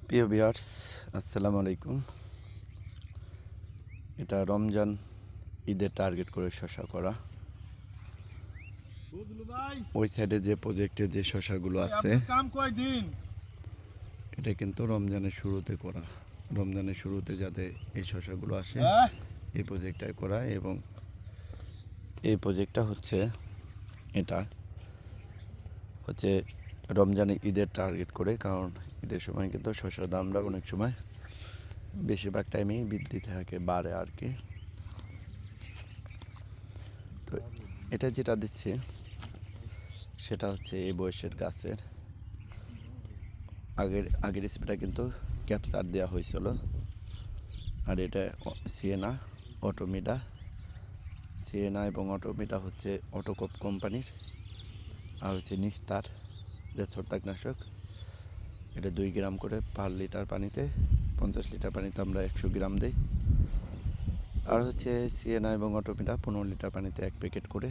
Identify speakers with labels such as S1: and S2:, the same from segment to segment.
S1: প্রিয় ভিউয়ার্স, আসসালামু আলাইকুম। এটা রমজান ঈদের টার্গেট করে শশা করা। ওই সাইডে যে প্রজেক্টে যে শশাগুলো আছে এটা কিন্তু রমজানের শুরুতে করা। রমজানের শুরুতে যাতে এই শশাগুলো আসে এই প্রজেক্টটায় করা, এবং এই প্রজেক্টটা হচ্ছে এটা হচ্ছে রমজানে ঈদের টার্গেট করে, কারণ ঈদের সময় কিন্তু শশার দামটা অনেক সময় বেশিরভাগ টাইমেই বৃদ্ধি থাকে, বাড়ে আর কি। তো এটা যেটা দিচ্ছে সেটা হচ্ছে এই বয়সের গাছের আগের স্প্রেটা কিন্তু ক্যাপচার দেওয়া হয়েছিল, আর এটা সিয়েনা এবং অটোমিটা হচ্ছে অটোকপ কোম্পানির, আর হচ্ছে নিস্তার ছত্রাকনাশক। এটা 2 গ্রাম করে পার লিটার পানিতে, 50 লিটার পানিতে আমরা 100 গ্রাম দিই। আর হচ্ছে সিয়েনা এবং অটোমিটা 15 লিটার পানিতে 1 প্যাকেট করে।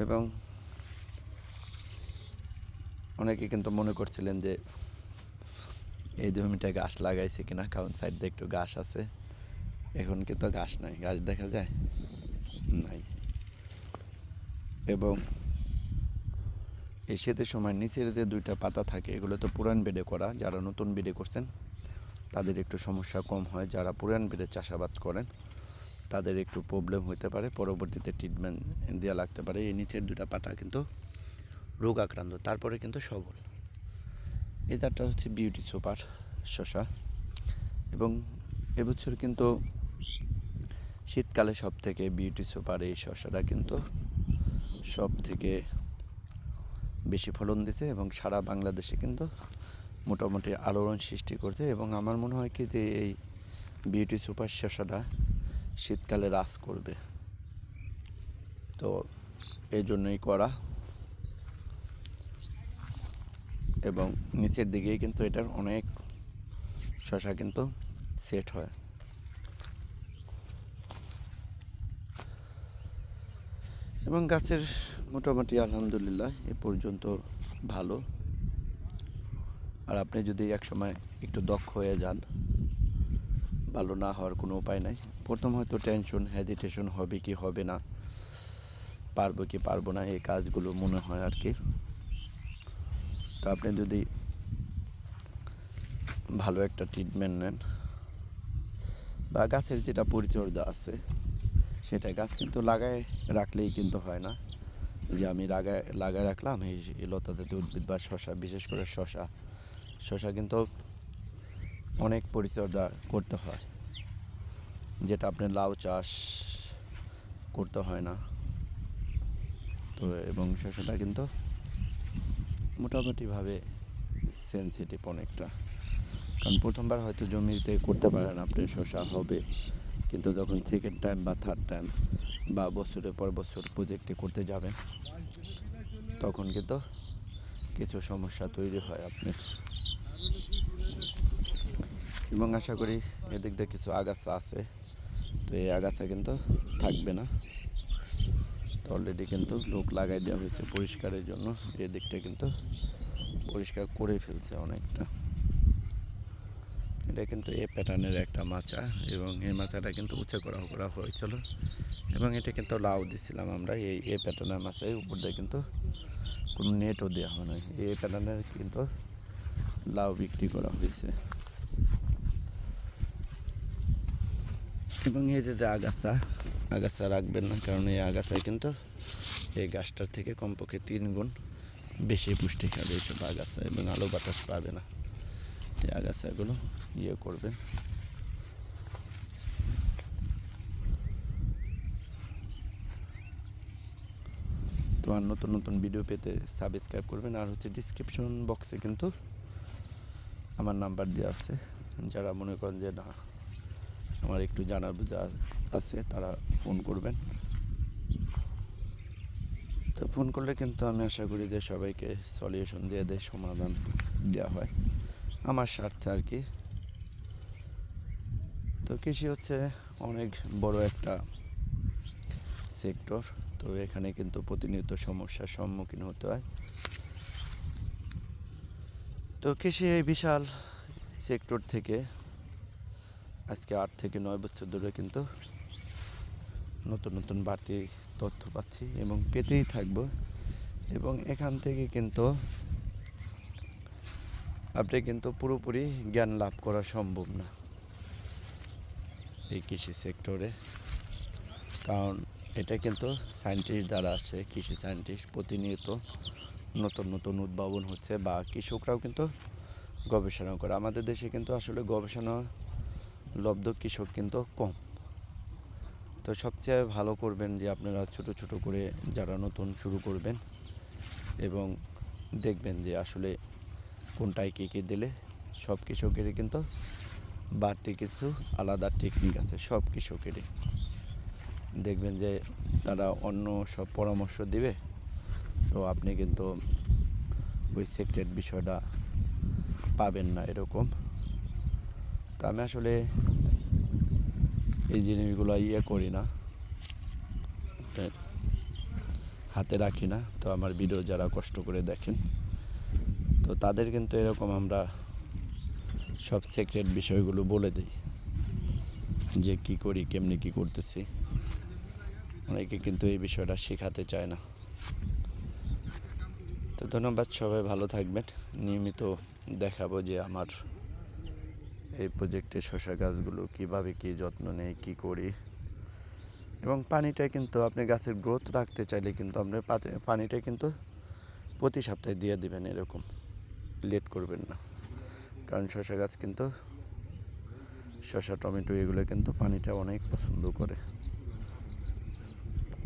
S1: এবং অনেকে কিন্তু মনে করছিলেন যে এই জমিটা ঘাস লাগাইছে কিনা, কারণ সাইড দিয়ে একটু ঘাস আছে। এখন কিন্তু ঘাস নাই, ঘাস দেখা যায় নাই। এবং এই শীতের সময় নিচের যে 2টা পাতা থাকে এগুলো তো পুরান বেডে করা। যারা নতুন বেডে করছেন তাদের একটু সমস্যা কম হয়, যারা পুরান বেডে চাষাবাদ করেন তাদের একটু প্রবলেম হতে পারে, পরবর্তীতে ট্রিটমেন্ট দেওয়া লাগতে পারে। এই নিচের 2টা পাতা কিন্তু রোগ আক্রান্ত, তারপরে কিন্তু সবল। এই জাতটা হচ্ছে বিউটি সুপার শসা। এবং এবছর কিন্তু শীতকালে সব থেকে বিউটি সুপার এই শসাটা কিন্তু সব থেকে বেশি ফলন দিছে, এবং সারা বাংলাদেশে কিন্তু মোটামুটি আলোড়ন সৃষ্টি করছে। এবং আমার মনে হয় কি যে এই বিউটি সুপার শসাটা শীতকালে রাজ করবে, তো এই জন্যই করা। এবং নিচের দিকেই কিন্তু এটার অনেক শসা কিন্তু সেট হয়। এবং গাছের মোটামুটি আলহামদুলিল্লাহ এ পর্যন্ত ভালো। আর আপনি যদি একসময় একটু দক্ষ হয়ে যান, ভালো না হওয়ার কোনো উপায় নাই। প্রথম হয়তো টেনশন হেজিটেশন হবে কি হবে না, পারবো কি পারবো না, এই কাজগুলো মনে হয় আর কি। তো আপনি যদি ভালো একটা ট্রিটমেন্ট নেন বা গাছের যেটা পরিচর্যা আছে সেটা, গাছ কিন্তু লাগায় রাখলেই কিন্তু হয় না যে আমি লাগায় রাখলাম এই লতাজাতীয় উদ্ভিদ বা শশা, বিশেষ করে শশা কিন্তু অনেক পরিচর্যা করতে হয়, যেটা আপনার লাউ চাষ করতে হয় না। তো এবং শশাটা কিন্তু মোটামুটিভাবে সেন্সিটিভ অনেকটা, কারণ প্রথমবার হয়তো জমিতে করতে পারেন আপনি, শশা হবে, কিন্তু যখন সেকেন্ড টাইম বা থার্ড টাইম বা বছরের পর বছর প্রজেক্টে করতে যাবেন তখন কিন্তু কিছু সমস্যা তৈরি হয় আপনার। এবং আশা করি এদিক দিয়ে কিছু আগাছা আছে, তো এই আগাছা কিন্তু থাকবে না। তো অলরেডি কিন্তু লোক লাগাই দেওয়া হয়েছে পরিষ্কারের জন্য, এদিকটা কিন্তু পরিষ্কার করে ফেলছে অনেকটা। এটা কিন্তু এ প্যাটার্নের একটা মাচা, এবং এই মাচাটা কিন্তু উঁচু করা হয়েছিল, এবং এটা কিন্তু লাউ দিছিলাম আমরা এই এ প্যাটার্নের মাচায়। উপর দিয়ে কিন্তু কোনো নেটও দেওয়া হয় না, এই প্যাটার্নের কিন্তু লাউ বিক্রি করা হয়েছে। এবং এই যে আগাছা রাখবেন না, কারণ এই আগাছায় কিন্তু এই গাছটার থেকে কমপক্ষে 3 গুণ বেশি পুষ্টি খাবে এইসব আগাছা, এবং আলো বাতাস পাবে না। এই আগাছাগুলো করবেন। তো আর নতুন নতুন ভিডিও পেতে সাবস্ক্রাইব করবেন। আর হচ্ছে ডিসক্রিপশন বক্সে কিন্তু আমার নাম্বার দেওয়া আছে, যারা মনে করেন যে না আমার একটু জানার বোঝা আছে তারা ফোন করবেন। তো ফোন করলে কিন্তু আমি আশা করি যে সবাইকে সলিউশন দিয়ে দেয়, সমাধান দেওয়া হয় আমার স্বার্থে আর কি। তো কৃষি হচ্ছে অনেক বড় একটা সেক্টর, তো এখানে কিন্তু প্রতিনিয়ত সমস্যার সম্মুখীন হতে হয়। তো কৃষি এই বিশাল সেক্টর থেকে আজকে 8 থেকে 9 বছর ধরে কিন্তু নতুন নতুন বাড়তি তথ্য পাচ্ছি এবং পেতেই থাকবো। এবং এখান থেকে কিন্তু আপনি কিন্তু পুরোপুরি জ্ঞান লাভ করা সম্ভব না এই কৃষি সেক্টরে, কারণ এটা কিন্তু সায়েন্টিস্ট দ্বারা আসছে। কৃষি সায়েন্টিস্ট প্রতিনিয়ত নতুন নতুন উদ্ভাবন হচ্ছে, বা কৃষকরাও কিন্তু গবেষণা করে। আমাদের দেশে কিন্তু আসলে গবেষণা লব্ধ কৃষক কিন্তু কম। তো সবচেয়ে ভালো করবেন যে আপনারা ছোট ছোট করে যারা নতুন শুরু করবেন এবং দেখবেন যে আসলে কোনটায় কী কী দিলে সব কৃষকেরই কিন্তু বাড়তি কিছু আলাদা টেকনিক আছে সব কৃষকেরই। দেখবেন যে তারা অন্য সব পরামর্শ দিবে, তো আপনি কিন্তু ওই সিক্রেট বিষয়টা পাবেন না এরকম। তো আমি আসলে এই জিনিসগুলো করি না, হাতে রাখি না। তো আমার ভিডিও যারা কষ্ট করে দেখেন, তো তাদের কিন্তু এরকম আমরা সব সিক্রেট বিষয়গুলো বলে দিই যে কি করি, কেমনি কি করতেছি। অনেকে কিন্তু এই বিষয়টা শেখাতে চায় না। তো ধন্যবাদ, সবাই ভালো থাকবেন। নিয়মিত দেখাবো যে আমার এই প্রজেক্টে শসা গাছগুলো কীভাবে কী যত্ন নেই, কী করি। এবং পানিটা কিন্তু আপনি গাছের গ্রোথ রাখতে চাইলে কিন্তু আপনি পানিটা কিন্তু প্রতি সপ্তাহে দিয়ে দিবেন, এরকম লেট করবেন না। কারণ শসা গাছ কিন্তু, শসা টমেটো এগুলো কিন্তু পানিটা অনেক পছন্দ করে।